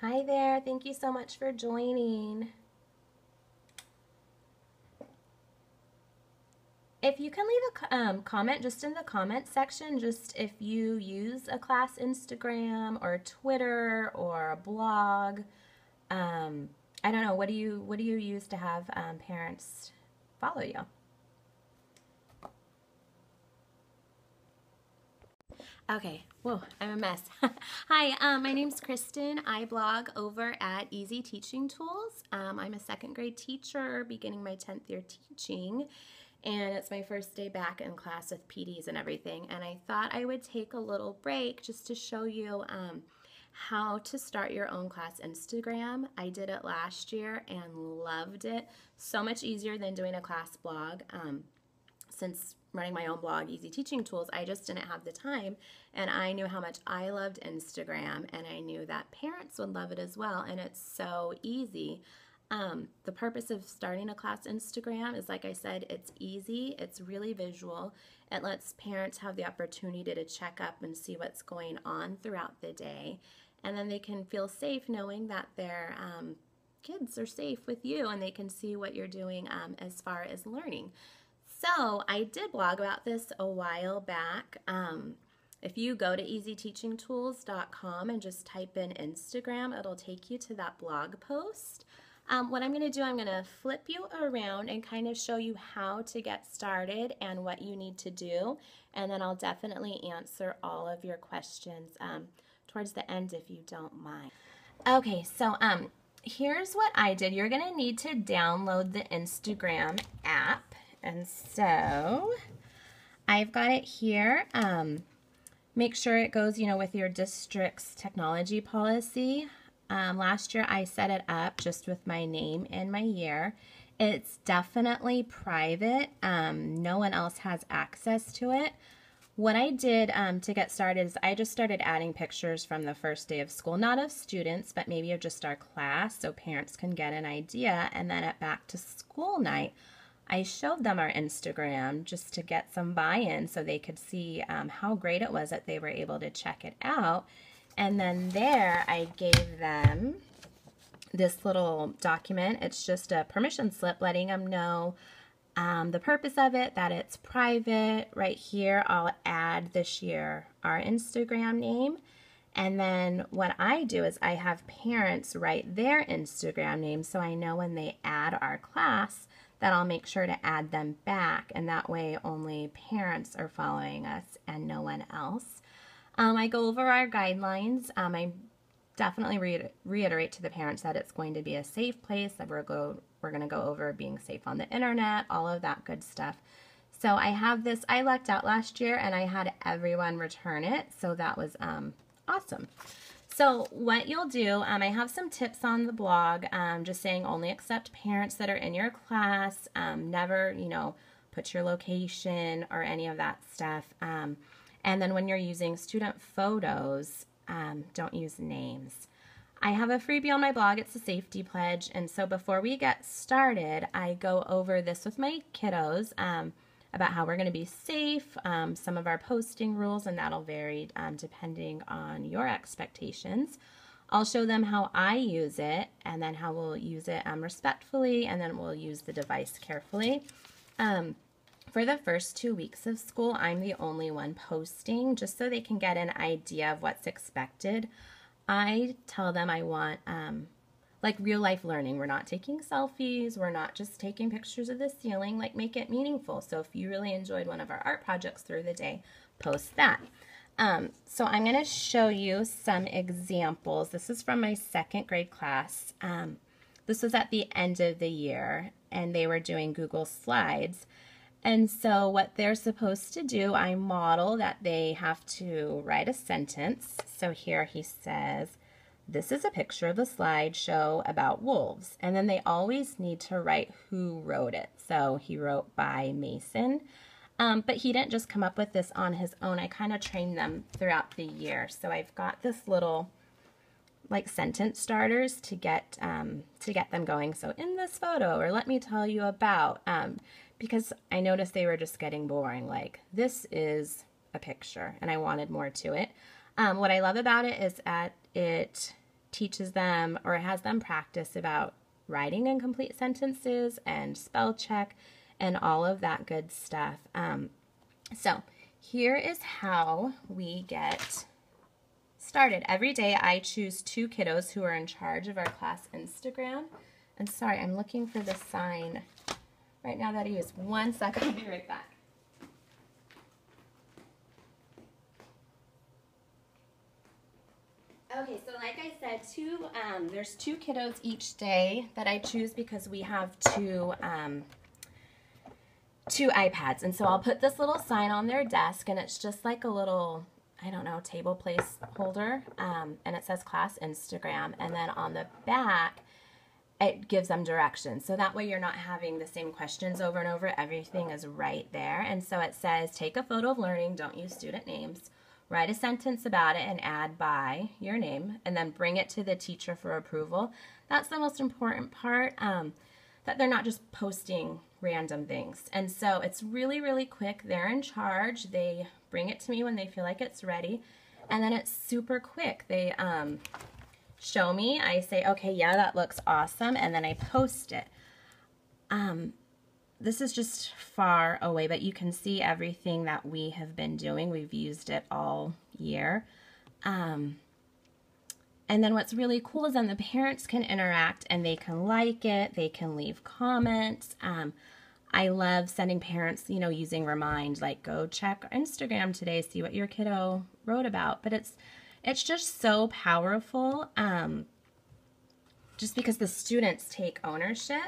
Hi there, thank you so much for joining. If you can leave a comment just in the comment section, just if you use a class Instagram or Twitter or a blog, um, I don't know, what do you use to have parents follow you? Okay, whoa, I'm a mess. Hi, my name's Kristen. I blog over at Easy Teaching Tools. I'm a second grade teacher beginning my 10th year teaching, and it's my first day back in class with PDs and everything. And I thought I would take a little break just to show you how to start your own class Instagram. I did it last year and loved it. So much easier than doing a class blog. Since running my own blog, Easy Teaching Tools, I just didn't have the time. And I knew how much I loved Instagram, and I knew that parents would love it as well. And it's so easy. The purpose of starting a class Instagram is, like I said, it's easy, it's really visual. It lets parents have the opportunity to check up and see what's going on throughout the day. And then they can feel safe knowing that their kids are safe with you and they can see what you're doing as far as learning. So I did blog about this a while back. If you go to easyteachingtools.com and just type in Instagram, it'll take you to that blog post. What I'm going to do, I'm going to flip you around and kind of show you how to get started and what you need to do. And then I'll definitely answer all of your questions towards the end if you don't mind. Okay, so here's what I did. You're going to need to download the Instagram app. And so I've got it here. Make sure it goes, with your district's technology policy. Last year I set it up just with my name and my year. It's definitely private. No one else has access to it. What I did to get started is I just started adding pictures from the first day of school, not of students, but maybe of just our class so parents can get an idea. And then at back to school night, I showed them our Instagram just to get some buy-in so they could see how great it was that they were able to check it out. And then there I gave them this little document. It's just a permission slip letting them know the purpose of it, that it's private. Right here I'll add this year our Instagram name. And then what I do is I have parents write their Instagram name so I know when they add our class that I'll make sure to add them back, and that way only parents are following us and no one else. I go over our guidelines. I definitely reiterate to the parents that it's going to be a safe place, that we're going to go over being safe on the internet, all of that good stuff. So I have this, I lucked out last year and I had everyone return it, so that was awesome. So what you'll do, I have some tips on the blog, just saying only accept parents that are in your class, never, put your location or any of that stuff. And then when you're using student photos, don't use names. I have a freebie on my blog. It's a safety pledge. And so before we get started, I go over this with my kiddos about how we're going to be safe, some of our posting rules, and that'll vary depending on your expectations. I'll show them how I use it and then how we'll use it respectfully, and then we'll use the device carefully. For the first 2 weeks of school, I'm the only one posting just so they can get an idea of what's expected. I tell them I want like real life learning. We're not taking selfies. We're not just taking pictures of the ceiling. Like, make it meaningful. So if you really enjoyed one of our art projects through the day, post that. So I'm going to show you some examples. This is from my second grade class. This was at the end of the year, and they were doing Google Slides. And so what they're supposed to do, I model that they have to write a sentence. So here he says, this is a picture of the slideshow about wolves. And then they always need to write who wrote it. So he wrote by Mason. But he didn't just come up with this on his own. I kind of trained them throughout the year. So I've got this little like sentence starters to get them going. So in this photo, or let me tell you about, because I noticed they were just getting boring. Like, this is a picture, and I wanted more to it. What I love about it is that it teaches them or has them practice about writing incomplete sentences and spell check and all of that good stuff. So here is how we get started. Every day I choose 2 kiddos who are in charge of our class Instagram. And sorry, I'm looking for the sign right now that I use. 1 second, I'll be right back. Okay, so like I said, there's 2 kiddos each day that I choose because we have 2 iPads. And so I'll put this little sign on their desk, and it's just like a little, I don't know, table place holder, and it says class Instagram. And then on the back, it gives them directions. So that way you're not having the same questions over and over. Everything is right there. And so it says, take a photo of learning, don't use student names. Write a sentence about it and add by your name, and then bring it to the teacher for approval. That's the most important part, that they're not just posting random things. And so it's really, really quick. They're in charge. They bring it to me when they feel like it's ready, and then it's super quick. They show me. I say, okay, yeah, that looks awesome, and then I post it. This is just far away, but you can see everything that we have been doing. We've used it all year. And then what's really cool is then the parents can interact and they can like it. They can leave comments. I love sending parents, using Remind, like go check Instagram today, see what your kiddo wrote about. But it's just so powerful, just because the students take ownership.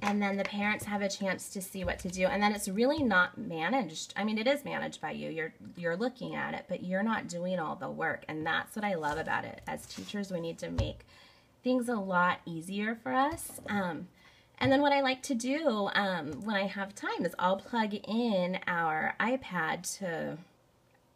And then the parents have a chance to see what to do. And then it's really not managed. I mean, it is managed by you. You're looking at it, but you're not doing all the work. And that's what I love about it. As teachers, we need to make things a lot easier for us. And then what I like to do when I have time is I'll plug in our iPad to,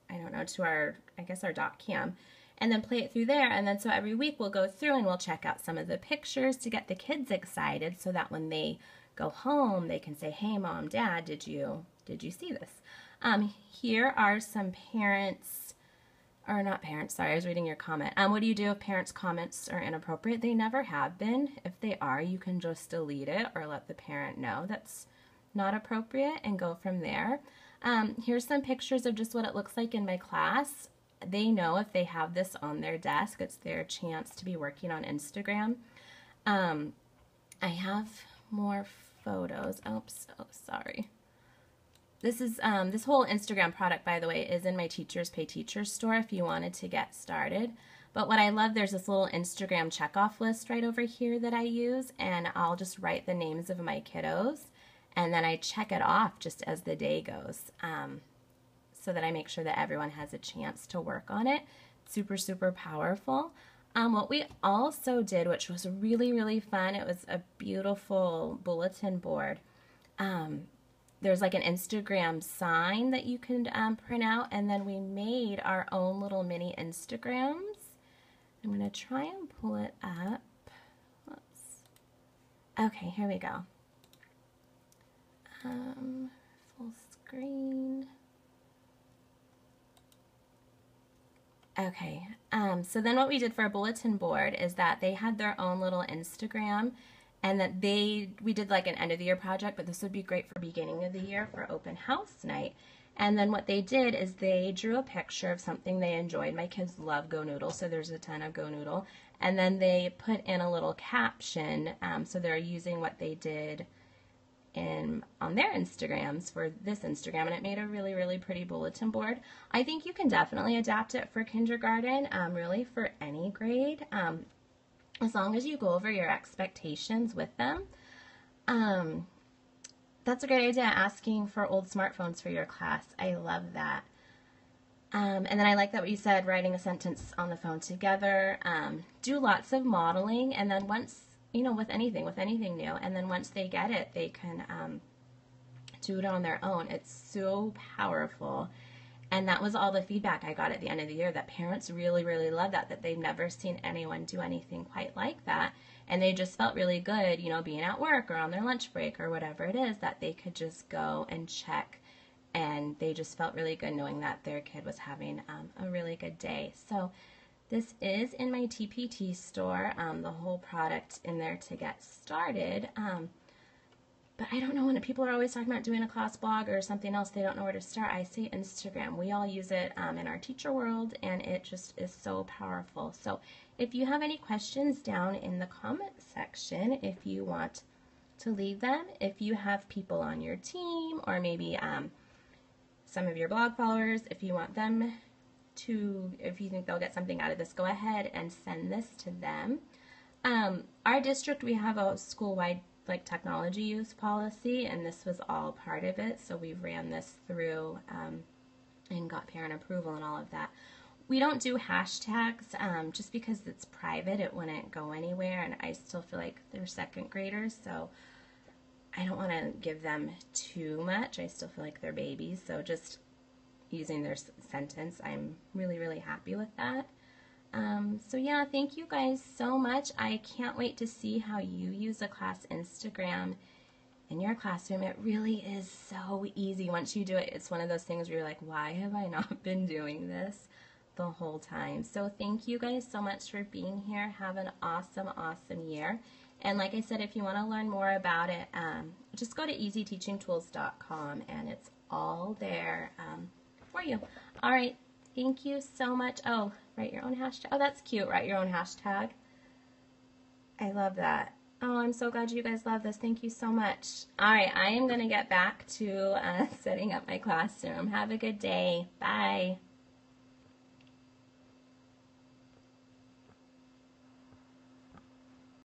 to our doc cam, and then play it through there. And then so every week we'll go through and we'll check out some of the pictures to get the kids excited so that when they go home, they can say, hey, Mom, Dad, did you see this? Here are some parents, or not parents, sorry, I was reading your comment. What do you do if parents' comments are inappropriate? They never have been. If they are, you can just delete it or let the parent know that's not appropriate and go from there. Here's some pictures of just what it looks like in my class. They know if they have this on their desk, it's their chance to be working on Instagram. I have more photos. Oops, oh, sorry. This is this whole Instagram product, by the way, is in my Teachers Pay Teachers store if you wanted to get started. But what I love, there's this little Instagram checkoff list right over here that I use, and I'll just write the names of my kiddos, and then I check it off just as the day goes. So that I make sure that everyone has a chance to work on it. Super, super powerful. What we also did, which was really, really fun, it was a beautiful bulletin board. There's like an Instagram sign that you can print out, and then we made our own little mini Instagrams. I'm going to try and pull it up. Whoops. Okay, here we go. Full screen. Okay, so then what we did for a bulletin board is that they had their own little Instagram, and that we did like an end of the year project, but this would be great for beginning of the year for open house night. And then what they did is they drew a picture of something they enjoyed. My kids love Go Noodle, so there's a ton of Go Noodle. And then they put in a little caption, so they're using what they did on their Instagrams for this Instagram, and it made a really, really pretty bulletin board. I think you can definitely adapt it for kindergarten, really for any grade, as long as you go over your expectations with them. That's a great idea, asking for old smartphones for your class. I love that. And then I like that what you said, writing a sentence on the phone together. Do lots of modeling, and then once with anything new. And then once they get it, they can do it on their own. It's so powerful. And that was all the feedback I got at the end of the year, that parents really, really love that they've never seen anyone do anything quite like that. And they just felt really good, being at work or on their lunch break or whatever it is, that they could just go and check. And they just felt really good knowing that their kid was having a really good day. So This is in my TPT store, the whole product in there to get started. But I don't know, when people are always talking about doing a class blog or something else, they don't know where to start. I say Instagram. We all use it in our teacher world, and it just is so powerful. So if you have any questions down in the comment section, if you want to leave them, if you have people on your team, or maybe some of your blog followers, if you want them to, if you think they'll get something out of this, go ahead and send this to them. Our district, we have a school-wide technology use policy, and this was all part of it, so we ran this through and got parent approval and all of that. We don't do hashtags just because it's private. It wouldn't go anywhere, and I still feel like they're second graders, so I don't want to give them too much. I still feel like they're babies, so just using their sentence, I'm really, really happy with that. So yeah, thank you guys so much. I can't wait to see how you use a class Instagram in your classroom. It really is so easy once you do it. It's one of those things where you're like, why have I not been doing this the whole time? So thank you guys so much for being here. Have an awesome, awesome year. And like I said, if you want to learn more about it, just go to easyteachingtools.com, and it's all there for you. All right. Thank you so much. Oh, write your own hashtag. Oh, that's cute. Write your own hashtag. I love that. Oh, I'm so glad you guys love this. Thank you so much. All right, I am going to get back to setting up my classroom. Have a good day. Bye.